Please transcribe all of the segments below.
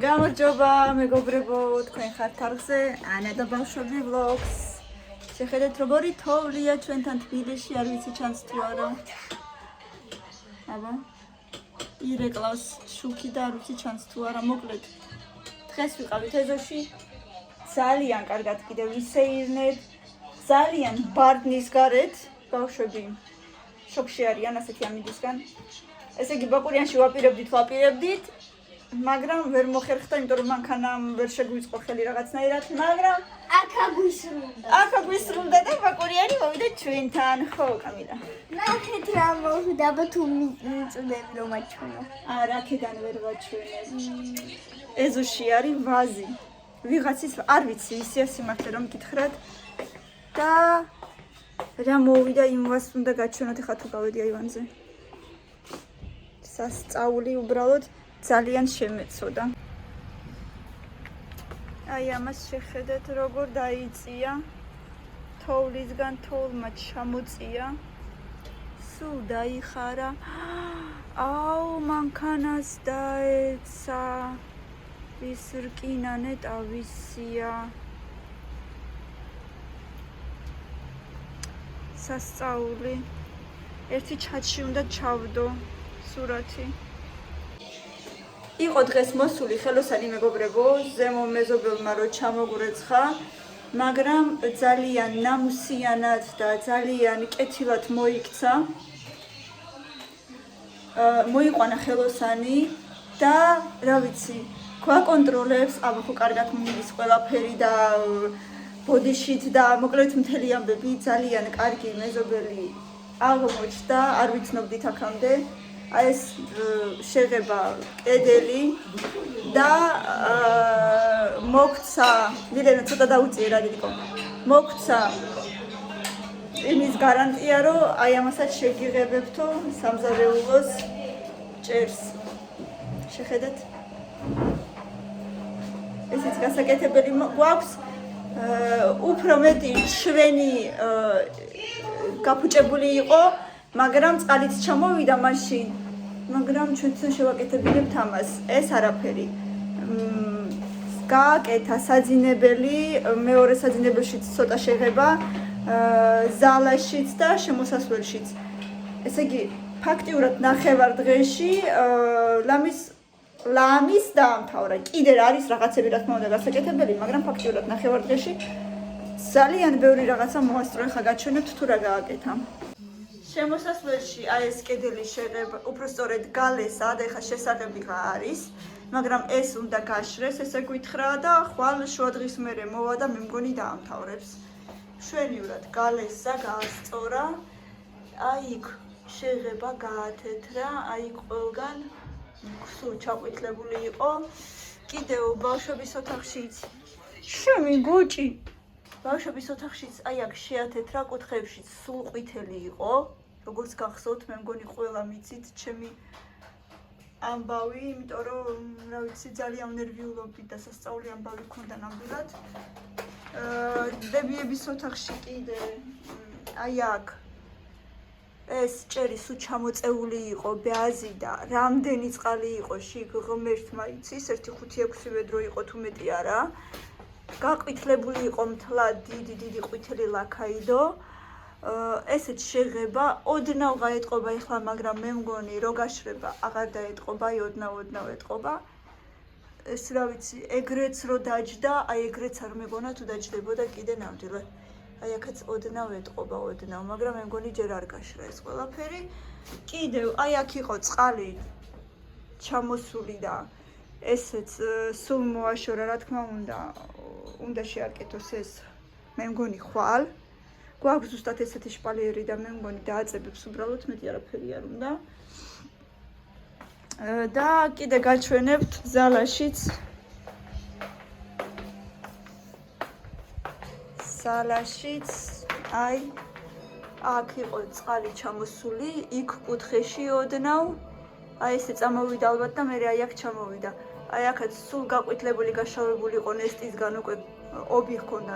გამარჯობა მეგობრებო, თქვენ ხართ არხზე ანა და ბავშვები vlogs. შეხედეთ როგორი თოვლია ჩვენთან თბილისში, არ ვიცი ჩანს თუ არა. აბა. ირეკლას შუქი და არ ვიცი ჩანს თუ არა, მოკლედ. დღეს ვიყავით ეზოში. ძალიან კარგად კიდევ ვისეირნეთ. ძალიან ბარდნის გარეთ ბავშვები შოქში არიან ასეთი ამიდისგან. ესე იგი ბაკურიანში ვაპირებდით. მაგრამ ვერ მოხერხდა, იმიტომ რომ მანქანამ ვერ შეგვიწყო ხელი რაღაცნაირად, მაგრამ აქა გვისრულდა და ბაკურიანი მოვიდა ჩვენთან, ხო, კამილა? ნახეთ რა მოვიდა, თუ მიწდები რომ აჩვენო. არა, აქედან ვერ ვაჩვენებ. ეზოში არის ვაზი. ვიღაცის არ ვიცი, ისია სიმართლე რომ გითხრათ და რა მოვიდა იმ ვაზს უნდა გაჩვენოთ, ეხლა თუ გავედი აივანზე. სასწაული უბრალოდ ძალიან შემეცოდა. აი ამას შეხედეთ როგორ დაიწია. თოვლისგან თოვლმა ჩამოწია. სულ დაიხარა. აუ მანქანას დაეცა. ის რკინანე ტავისია. სასწაული. ერთი ჩატში უნდა ჩავდო სურათი. იყო დღეს მოსული ხელოსანი მეგობრებო, ზემო მეზობელმა რო ჩამოგურეცხა, მაგრამ ძალიან ნამუსიანად და ძალიან კეთილად მოიქცა. მოიყვანა ხელოსანი და რა ვიცი, გვაკონტროლებს, აბა ხო კარგად მიდის ყველაფერი და ბოდიშით და მოკლედ მთელი ამბები ძალიან კარგი მეზობელი აღმოჩნდა, არ ვიცნობდით აქამდე. აი ეს შეღება კედელი და მოგცა, მილენო ცოტა დაუწიე რა დიდიკო. მოგცა იმის გარანტია, რომ აი ამასაც შეგიღებებთო სამზარეულოს ჭერს. შეხედეთ. ესეც გასაკეთებელი გვაქვს. უფრო მეტი შვენი გაფუჭებული იყო, მაგრამ წყალიც ჩამოვიდა მაშინ. მაგრამ ჩვენც შევაკეთებინებთ ამას. ეს არაფერი. გააკეთა საძინებელი, მეორე საძინებელშიც ცოტა შეღება, ზალაშიც და შემოსასვლელშიც. ესე იგი, ფაქტიურად ნახევარ-დღეში ლამის დაამთავრა. კიდე არის რაღაცები რა თქმა უნდა გასაკეთებელი, მაგრამ ფაქტიურად ნახევარ-დღეში ძალიან ბევრი რაღაცა მოასწრო. ხა გაჩვენებთ თუ რა გააკეთა. შემოსასვლელში აი ეს კედელი შეღება, უფრო სწორედ გალესა და ეხა შესაღები არის, მაგრამ ეს უნდა გაშრეს, ესე გითხრა და ხვალ შუადღის მერე მოვა და მე მგონი დაამთავრებს. შვენიურად გალესა გაასწორა, აი იქ შეღება გაათეთრა, აი იქ ყველგან სულ ჩაყვითლებული იყო. კიდევ ბავშვების ოთახშიც შემი გუჭი. ბავშვების ოთახშიც აი აქ შეათეთრა, კუთხეებშიც სულ ყვითელი იყო. როგორც გახსოვთ, მე მგონი ყველა მიცით ჩემი ამბავი, იმიტომ რომ რა ვიცი, ძალიან ნერვიულობდით და სასწაული ამბავი მქონდა ნამდვილად. დებიების ოთახში კიდე აი აქ ეს ჭერი სულ ჩამოწეული იყო, ბეაზი და რამდენი წყალი იყო შიგ ღმერთმა იცის, 1.5-6 ვედრო იყო თუ მეტი არა. გაყვითლებული იყო მთლად დიდი ყვითელი ლაქაიდო. ესეც შეღება, ოდნავ გაეტყობა ეხლა, მაგრამ მე მგონი რო გაშრება აღარ დაეტყობა, ოდნავ ეტყობა. ეს რა ვიცი, ეგრეც რო დაჯდა, აი ეგრეც არ მეგონა თუ დაჯდებოდა კიდე ნამდვილად. აი აქაც ოდნავ ეტყობა, მაგრამ მე მგონი ჯერ არ გაშრა ეს ყველაფერი. კიდევ აი აქ იყო წყალი ჩამოსული და ესეც სულ მოაშორა, რა თქმა უნდა შეაკეთოს ეს, მე მგონი ხვალ. გვაქვს ზუსტად ესეთი შპალიერი და მე მგონი დააწებებს უბრალოდ, მეტი არაფერი არ უნდა. და კიდე გაჩვენებთ ზალაშიც. ზალაშიც აი აქ იყო წყალი ჩამოსული, იქ კუთხეში ოდნავ. აი ესე წამოვიდა ალბათ და მე აი აქ ჩამოვიდა. აი აქაც სულ გაყვითლებული, გაშავებული იყო ნესტისგან, უკვე ობი ჰქონდა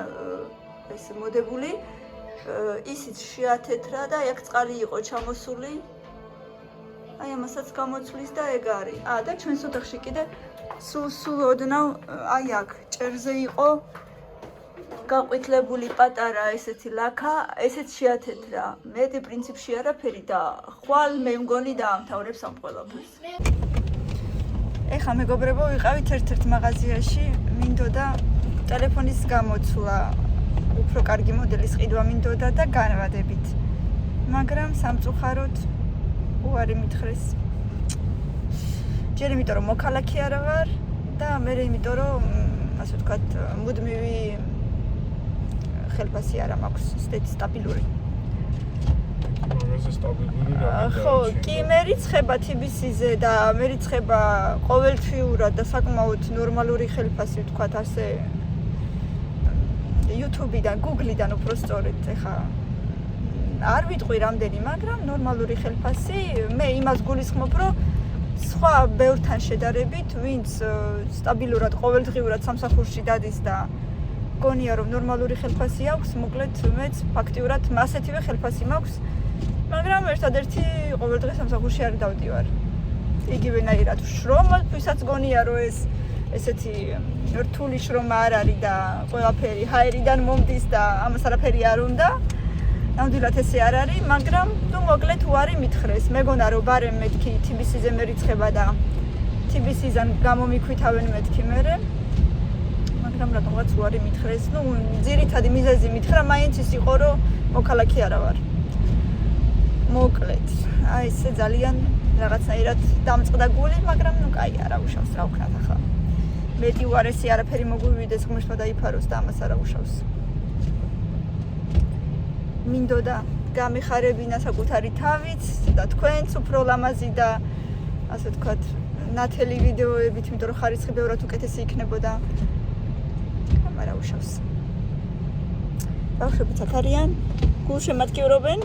ეს მოდებული. ისიც შეათეთრა და აი აქ წყალი იყო ჩამოსული. აი ამასაც გამოცვლის და ეგ არის. და ჩვენს ოთახში კიდე სულ ოდნავ აი აქ ჭერზე იყო გაყვითლებული პატარა ესეთი ლაქა, ესეც შეათეთრა. მეტი პრინციპში არაფერი და ხვალ მე მგონი დაამთავრებს ამ ყველაფერს. ეხლა მეგობრებო ვიყავით ერთ-ერთ მაღაზიაში, მინდოდა ტელეფონის გამოცვლა, უფრო კარგი მოდელის ყიდვა მინდოდა და განვადებით. მაგრამ სამწუხაროდ უარი მითხრეს. ჯერ იმიტომ რომ მოქალაქე არა ვარ და მერე იმიტომ რომ ასე ვთქვათ მუდმივი ხელფასი არა მაქვს, სტეთი სტაბილური. მაგაზე სტაბილური რა. ხო, კი მე რიცხება TBC-ზე და მე რიცხება ყოველთვიურად და საკმაოდ ნორმალური ხელფასი ვთქვათ ასე YouTube-დან, Google-დან უფრო სწორედ ეხა არ ვიტყვი რამდენი, მაგრამ ნორმალური ხელფასი, მე იმას გულისხმობ, რომ სხვა ბევრთან შედარებით, ვინც სტაბილურად ყოველდღიურად სამსახურში დადის და გონია რომ ნორმალური ხელფასი აქვს, მოკლედ მეც ფაქტიურად ასეთივე ხელფასი მაქვს, მაგრამ ერთადერთი ყოველდღე სამსახურში არ დავდივარ. იგივენაირად შრომა, ვისაც გონია რომ ესეთი რთული შრომა არ არის და ყველაფერი ჰაერიდან მომდის და ამას არაფერი არ უნდა. ნამდვილად ესე არ არის, მაგრამ თუ მოკლედ უარი მითხრეს. მეგონა რომ ბარემ მეთქი TBC-ზე მერიცხება და TBC-ზან გამომიქვითავენ მეთქი მერე. მაგრამ რატომღაც უარი მითხრეს. ძირითადი მიზეზი მითხრა, მაინც ის იყო რომ მოქალაქე არა ვარ. მოკლედ, აი ესე ძალიან რაღაცნაირად დამწყდა გული, მაგრამ კაი არა უშავს რა ვქნათ ახლა. მეტი უარესი არაფერი მოგვივიდეს, ღმერთმა დაიფაროს და ამას არა უშავს. მინდოდა გამეხარებინა საკუთარი თავით და თქვენც უფრო ლამაზი და ასე ვთქვათ ნათელი ვიდეოებით, იმიტომ რომ ხარისხი ბევრად უკეთესი იქნებოდა. მაგრამ უშავს. ბავშვებიც აქ არიან, გულშემატკივრობენ.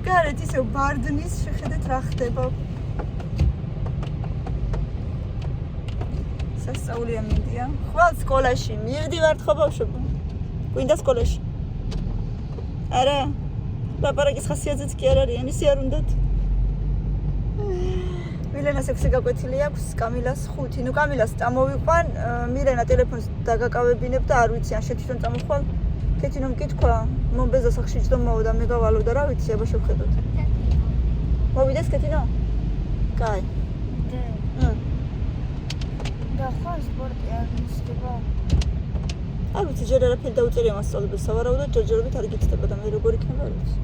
გარეთ ისე ბარდნის, შეხედეთ რა ხდება. სასწაულია მინდია. ხვალ სკოლაში მივდივართ ხო ბავშვებო? გვინდა სკოლაში? არა? ლაპარაკის ხასიათზეც კი არ არიან, ისე არ უნდათ? მილენას 6 გაკვეთილი აქვს, კამილას 5. კამილას წამოვიყვან, მილენა ტელეფონს დაგაკავებინებ და არ ვიცი ან შეთვითონ წამოხვალ. კეთინო მკითხვა, მომბეზა სახში ჯდომაო და მე გავალო და რა ვიცი, აბა შევხედოთ. მოვიდეს კეთინო? კაი. და ხო სპორტი არ მისდება. არ ვიცი, ჯერ არაფერი დაუწერია მასწავლებელს, სავარაუდოდ ჯერჯერობით არ გიწდება და მე როგორ იქნება არ ვიცი.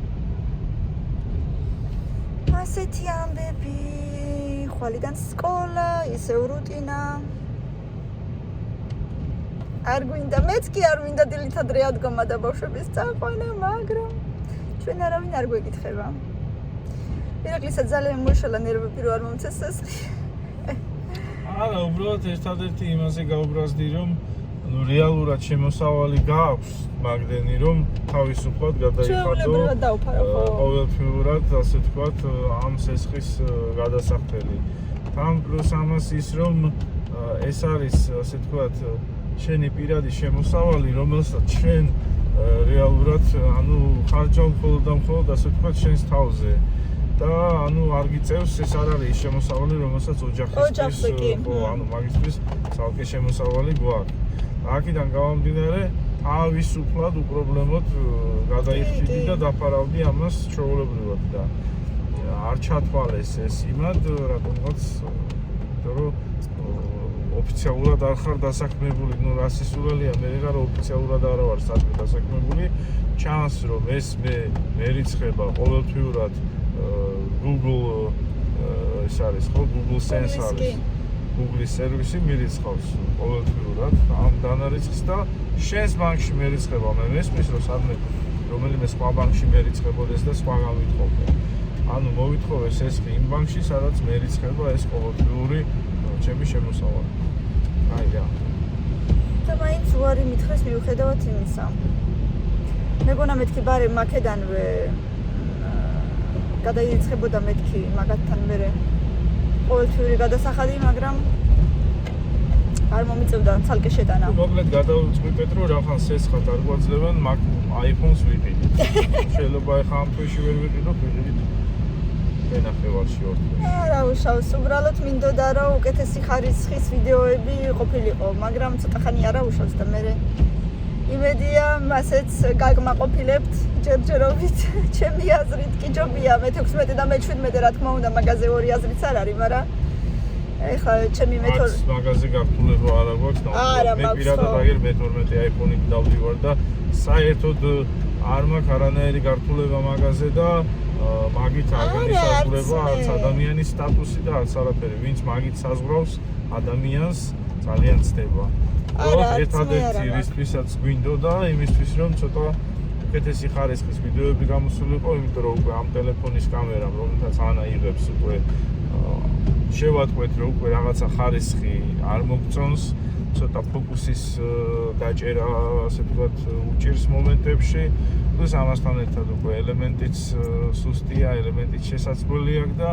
ასეთი ამბები, ხვალიდან სკოლა, ისევ რუტინა. არ გვინდა, მეც კი არ მინდა დილით ადრე ადგომა და ბავშვების წაყვანა, მაგრამ ჩვენ არავინ არ გვეკითხება. ირაკლისა ძალიან მოშალა ნერვები რო არ მომცეს სასხი. არა, უბრალოდ ერთადერთი იმაზე გაუბრაზდი, რომ რეალურად შემოსავალი გააქვს მაგდენი, რომ თავისუფლად გადაიხადო ყოველთვიურად, ასე ვთქვათ, ამ სესხის გადასახდელი. თან პლუს ამას ის, რომ ეს არის, ასე ვთქვათ, შენი პირადი შემოსავალი, რომელსაც შენ რეალურად, ხარჯავ მხოლოდ და მხოლოდ, ასე ვთქვათ, შენს თავზე. და არ გიწევს, ეს არ არის შემოსავალი, რომელსაც ოჯახისთვის, მაგისთვის ცალკე შემოსავალი გვაქვს. აქედან გავამდინარე, თავისუფლად უპრობლემოდ გადაიხდიდი და დაფარავდი ამას ჩვეულებრივად და არ ჩათვალეს ეს იმად, რატომღაც, იმიტომ რომ ოფიციალურად არ ხარ დასაქმებული, რასისულელია, მე ვიღარ ოფიციალურად არა ვარ საქმე დასაქმებული, ჩანს რომ ეს მე მერიცხება ყოველთვიურად Google ეს არის ხო Google Sense არის. Google-ის სერვისი მირიცხავს ყოველთვიურად ამ დანარიცხს და შენს ბანკში მერიცხება. მე მესმის რომ სადმე რომელიმე სხვა ბანკში მერიცხებოდეს და სხვა გამვითხოვდა. მოვითხოვეს ეს იმ ბანკში, სადაც მერიცხება ეს ყოველთვიური ჩემი შემოსავალი. აი რა. და მაინც უარი მითხრეს მიუხედავად იმისა. მეგონა მეთქი ბარემ მაკედანვე გადაირიცხებოდა მეთქი მაგათთან მერე ყოველთვიური გადასახადი, მაგრამ არ მომიწევდა ცალკე შეტანა. მოკლედ გადავწყვიტეთ რომ რაღაც სესხად არ გვაძლევენ, მაგ iPhone-ს ვიყიდით. შეიძლება ახლა ამ თვეში ვერ ვიყიდოთ, ვიყიდით ენახევარში ორ თვეში. არა უშავს, უბრალოდ მინდოდა რომ უკეთესი ხარისხის ვიდეოები ყოფილიყო, მაგრამ ცოტა ხანი არა უშავს და მე იმედია მასეც გაგმაყოფილებთ ჯერჯერობით. ჩემი აზრით კი ჯობია მე-16 და მე-17 რა თქმა უნდა მაგაზე ორი აზრიც არ არის, მაგრამ ეხლა ჩემი მეთორ მაგაზე გაფრთხილება არ აქვს და მე პირადად აგერ მე-12 iPhone-ით დავდივარ და საერთოდ არ მაქვს არანაირი გართულება მაგაზე და მაგით არ განისაზღვრება არც ადამიანის სტატუსი და არც არაფერი. ვინც მაგით საზღვრავს ადამიანს ძალიან ცდება. ერთადერთი რისთვისაც გვინდოდა იმისთვის რომ ცოტა უკეთესი ხარისხის ვიდეოები გამოსულიყო, იმიტომ რომ უკვე ამ ტელეფონის კამერამ რომელთაც ანა იღებს უკვე შევატყვეთ რომ უკვე რაღაცა ხარისხი არ მოგწონს, ცოტა ფოკუსის დაჭერა ასე ვთქვათ უჭირს მომენტებში. Plus ამასთან ერთად უკვე ელემენტიც სუსტია, ელემენტიც შესაძლებელი აქვს და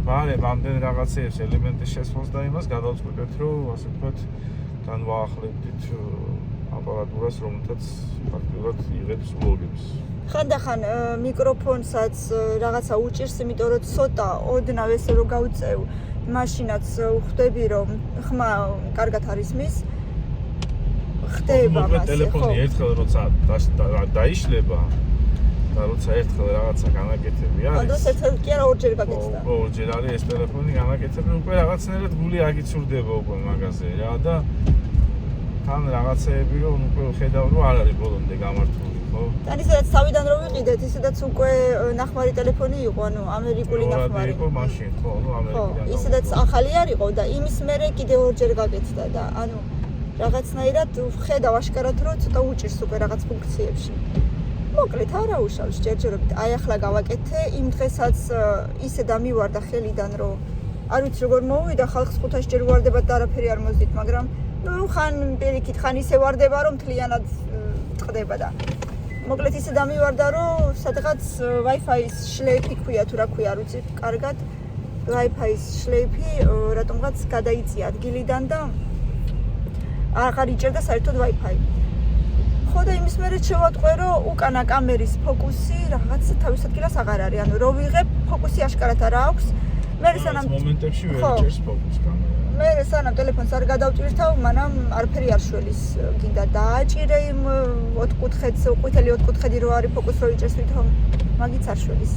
ბარემ ამდენ რაღაცეებს ელემენტის შესვლას და იმას გადავწყვეტეთ რომ ასე ვთქვათ განვაახლებდით აპარატურას, რომელთაც ფაქტობრივად იღებს ვლოგებს. ხანდახან მიკროფონსაც რაღაცა უჭირს, იმიტომ რომ ცოტა ოდნავ ესე რომ გავწევ, მაშინაც ხვდები რომ ხმა კარგად არ ისმის. ხდება მასე, ხო? ტელეფონი ერთხელ როცა დაიშლება და როცა ერთხელ რაღაცა განაკეთები არის. ანუ ერთხელ კი არა ორჯერ გაკეთდა. ორჯერ არის ეს ტელეფონი განაკეთები, უკვე რაღაცნაირად გული აგიცურდება უკვე მაგაზე რა და თან რაღაცეები რომ უკვე ხედავ რომ არ არის ბოლომდე გამართული, ხო? თან ისედაც თავიდან რო ვიყიდეთ, ისედაც უკვე ნახმარი ტელეფონი იყო, ანუ ამერიკული ნახმარი. იყო მაშინ, ხო, ну ამერიკიდან. ისედაც ახალი არ იყო და იმის მერე კიდევ ორჯერ გაკეთდა და ანუ რაღაცნაირად ხედავ აშკარად რომ ცოტა უჭირს უკვე რაღაც ფუნქციებში. მოკლედ არა უშავს ჯერჯერობით. აი ახლა გავაკეთე, იმ დღესაც ისე დამივარდა ხელიდან რომ არ ვიცი როგორ მოვიდა, ხალხს 500 ჯერ ვარდება და არაფერი არ მოძდით, მაგრამ ну ხან პირიქით ხან ისე ვარდება რომ მთლიანად წყდება და მოკლედ ისე დამივარდა რომ სადღაც Wi-Fi-ის შლეიფი ქვია თუ რა ქვია არ ვიცი კარგად Wi-Fi-ის შლეიფი რატომღაც გადაიწია ადგილიდან და აღარ იჭერდა საერთოდ Wi-Fi. ხო და იმის მერე შევატყვე რომ უკანა კამერის ფოკუსი რაღაც თავის ადგილას აღარ არის, ანუ რო ვიღებ ფოკუსი აშკარად არ აქვს. მე სანამ მომენტებში ვერ იჭერს ფოკუსს კამერა. მე სანამ ტელეფონს არ გადავჭირთავ, მანამ არაფერი არ შველის. გინდა დააჭირე იმ ოთხკუთხედს, ყვითელი ოთხკუთხედი რო არის ფოკუსს რო იჭერს ვითომ, მაგიც არ შველის.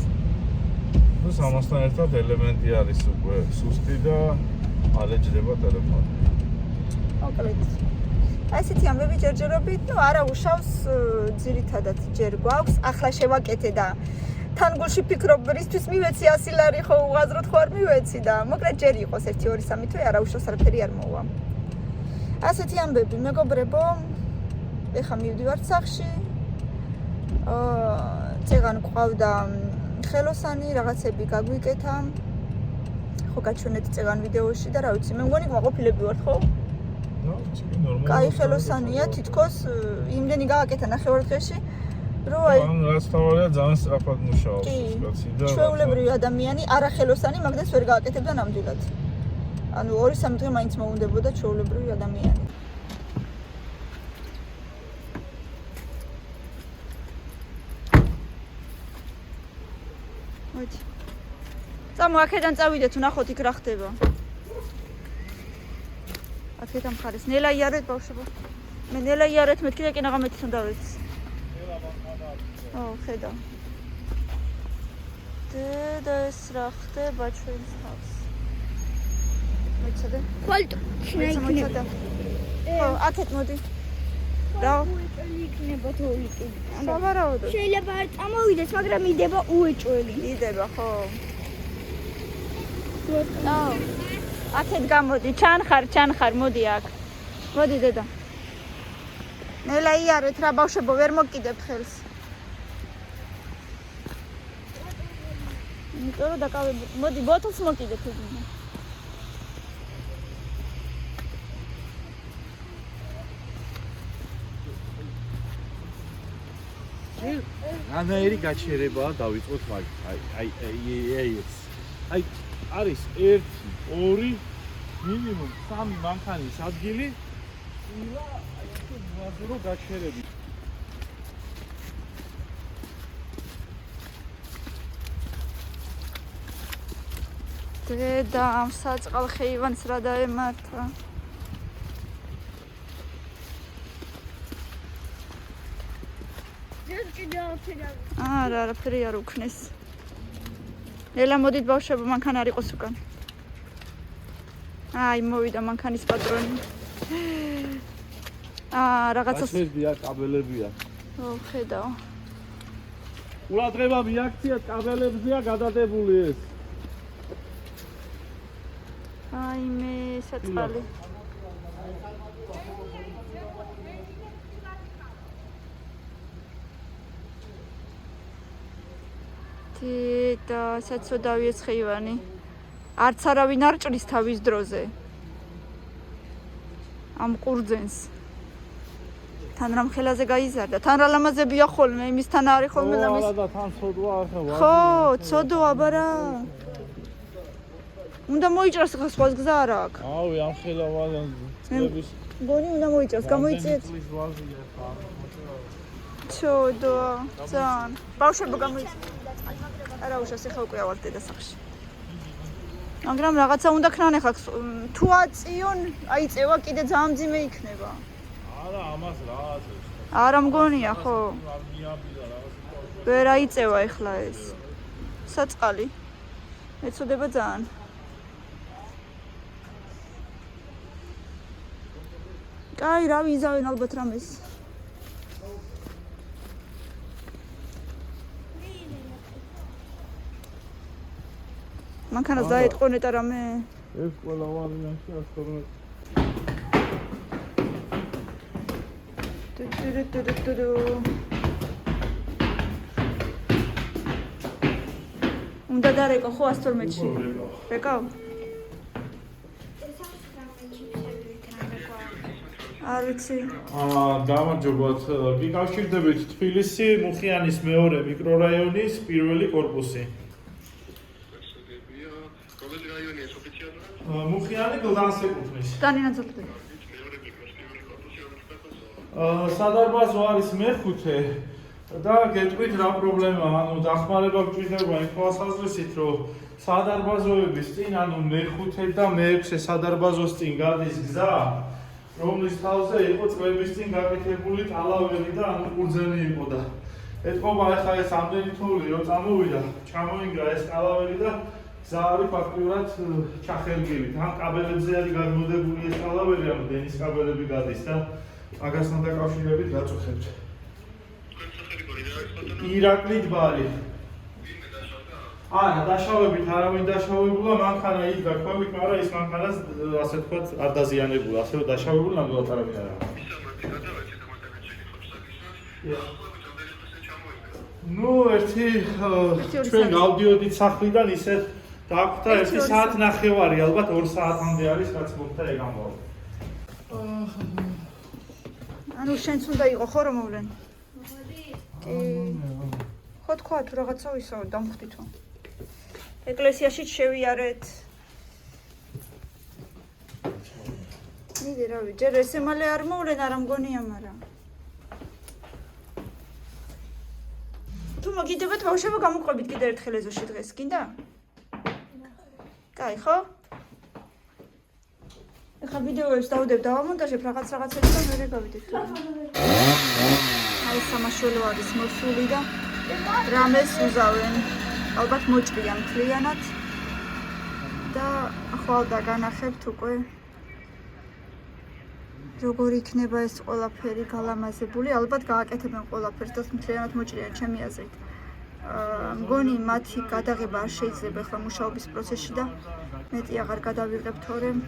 ну ამასთან ერთად ელემენტი არის უკვე სუსტი და ალეჯდება ტელეფონი. მოკლედ. აი ესეთი ამბები ჯერჯერობით, ну არა უშავს, ძირითადად ჯერ გვაქვს, ახლა შევაკეთე და თან გულში ფიქრობ, რისთვის მივეცი 100 ლარი ხო უღაზროდ ხო არ მივეცი და მოკლედ ჯერ იყოს 1 2 3 თვე არა უშავს არაფერი არ მოვა. ასეთი ამბები მეგობრებო, ეხა მივდივართ სახლში. წეგან ყავდა ხელოსანი, რაღაცები გაგვიკეთა. ხო გაჩვენეთ წეგან ვიდეოში და რა ვიცი, მე მგონი გმაყოფილები ვართ ხო? კაი ხელოსანია, თითქოს იმდენი გააკეთა ნახევარ-დღეში. რო აი რაც თავია ძალიან სწრაფად მუშაობს ეს კაცი და ჩვეულებრივი ადამიანი არახელოსანი მაგდას ვერ გააკეთებდა ნამდვილად. ანუ 2-3 დღე მაინც მოუნდებოდა ჩვეულებრივი ადამიანი. მოდი. წამო აქედან წავიდეთ, ვნახოთ იქ რა ხდება. აქედან მხარეს ნელა იარეთ ბავშვებო. მე ნელა იარეთ მეთქი და კინაღა მეთქი უნდა ვიცი. ხედავ. და ეს რა ხდება ჩვენს თავს? მოიცადე? ხვალტო. ხო, აქეთ მოდი. რა? იქნება თოლიკი. სავარაუდოდ. შეიძლება არ წამოვიდეს, მაგრამ იდება უეჭველი. იდება, ხო. აუ. აქეთ გამოდი, ჩანხარ, მოდი აქ. მოდი დედა. ნელა იარეთ რა ბავშვებო, ვერ მოკიდებთ ხელს. იმიტომ რომ დაკავებული. მოდი ბოთლს მოკიდეთ ეგრე. რანაირი გაჩერებაა დავიწყოთ მაგ. აი ეს. აი არის 1 2 მინიმუმ 3 მანქანის ადგილი ილა ეს ვაზრო გაჩერები. დედა ამ საწყალხე ივანს რა დაემართა. არა, არაფერი არ უქნეს. ელა მოდით ბავშვებო, მანქანა არ იყოს უკან. აი, მოვიდა მანქანის პატრონი. რაღაცა გაჩერდია, კაბელებია. ხედავ. ყურადღება მიაქციათ, კაბელებზეა გადადებული ეს. აი მე საწყალი. და საცოდავია ცხივანი. არც არავინ არ ჭრის თავის დროზე. ამ ყურძენს. თან რამ ხელაზე გაიზარდა. თან რა ლამაზებია ხოლმე, იმისთან არ არის ხოლმე ლამაზ. და თან ცოდვა ახლა. ხო, ცოდვა აბარა. უნდა მოიჭრას ხა სხვა გზა არ აქვს. ავი ამ ხელავალან წლების გონი უნდა მოიჭრას, გამოიწიეთ. ცოდვა, ძალიან. ბავშვებო გამოიწიეთ. არა უშავს ეხა უკვე ავალ დედასახლში. მაგრამ რაღაცა უნდა ქნან ეხა თუ აწიონ, აიწევა კიდე ძალიან მძიმე იქნება. არა, ამას რა აწევს? არა მგონია, ხო? ვერ აიწევა ეხლა ეს. საწყალი. ეცოდება ძალიან. კაი, რა ვიზავენ ალბათ რამეს. მანქანას დაეთყონეთ რამე? ეს ყველა ვარიანტი ასწორებს. უნდა დარეკო ხო 112-ში? რეკავ? არ ვიცი. გამარჯობათ. გიკავშირდებით თბილისი მუხიანის მეორე მიკრორაიონის პირველი კორპუსი. რომელი რაიონია ოფიციალურად? მუხიანი გლდანს ეკუთვნის. დანინაძალდება. სადარბაზო არის მეხუთე და გეტყვით რა პრობლემაა, ანუ დახმარება გვჭირდება იმ თვალსაზრისით, რომ სადარბაზოების წინ, ანუ მეხუთე და მეექვსე სადარბაზოს წინ გადის გზა, რომლის თავზე იყო წლების წინ გაკეთებული ტალავერი და ანუ ყურძენი იყო და ეთყობა ახლა ეს ამდენი თოვლი რომ წამოვიდა, ჩამოინგრა ეს ტალავერი და გზა არის ფაქტიურად ჩახერგილი. თან კაბელებზე არის გადმოდებული ეს ტალავერი, ანუ დენის კაბელები გადის და მაგასთან დაკავშირებით გაწუხებთ. ირაკლი დბარი. არა, დაშავებით არავინ დაშავებულა, მანქანა იქ გაქვავით, მაგრამ ის მანქანას ასე ვთქვათ არ დაზიანებულა, ასევე დაშავებული ნამდვილად არავინ არ არის. ნუ ერთი ჩვენ გავდიოდით სახლიდან ისე დაგვხვდა 1 საათ ნახევარი, ალბათ 2 საათამდე არის რაც მოხდა ეგ ამბავი. ანუ შენც უნდა იყო ხო რომ მოვლენ? კი. ხო თქვა თუ რაღაცა ისო დამხვდითო. ეკლესიაში შევიარეთ. მიდი რავი, ჯერ ესე მალე არ მოვლენ, არა მგონია, მაგრამ. თუ მოგიდებათ ბავშვებო გამოყვებით კიდე ერთხელ ეზოში დღეს, გინდა? კაი, ხო? ეხლა ვიდეოებს დავდებ დავამონტაჟებ რაღაცები და მერე გავიდეთ. აი სამაშველო არის მოსული და რამეს უზავენ. ალბათ მოჭრიან მთლიანად და ხვალ დაგანახებთ უკვე როგორ იქნება ეს ყველაფერი გალამაზებული. ალბათ გააკეთებენ ყველაფერს და მთლიანად მოჭრიან ჩემი აზრით. მგონი მათი გადაღება არ შეიძლება ახლა მუშაობის პროცესში და მეტი აღარ გადავიღებ თორემ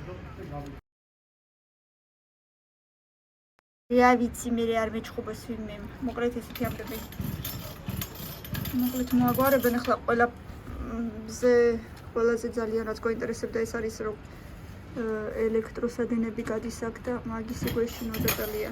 რა ვიცი მე არ მეჩხუბოს ვინმე მოკლედ ესეთი ამბები მოკლედ მოაგვარებენ ახლა ყველაზე ძალიან რაც გვაინტერესებდა ეს არის რომ ელექტროსადენები გადის აქ და მაგის ეგვეშინო დეტალია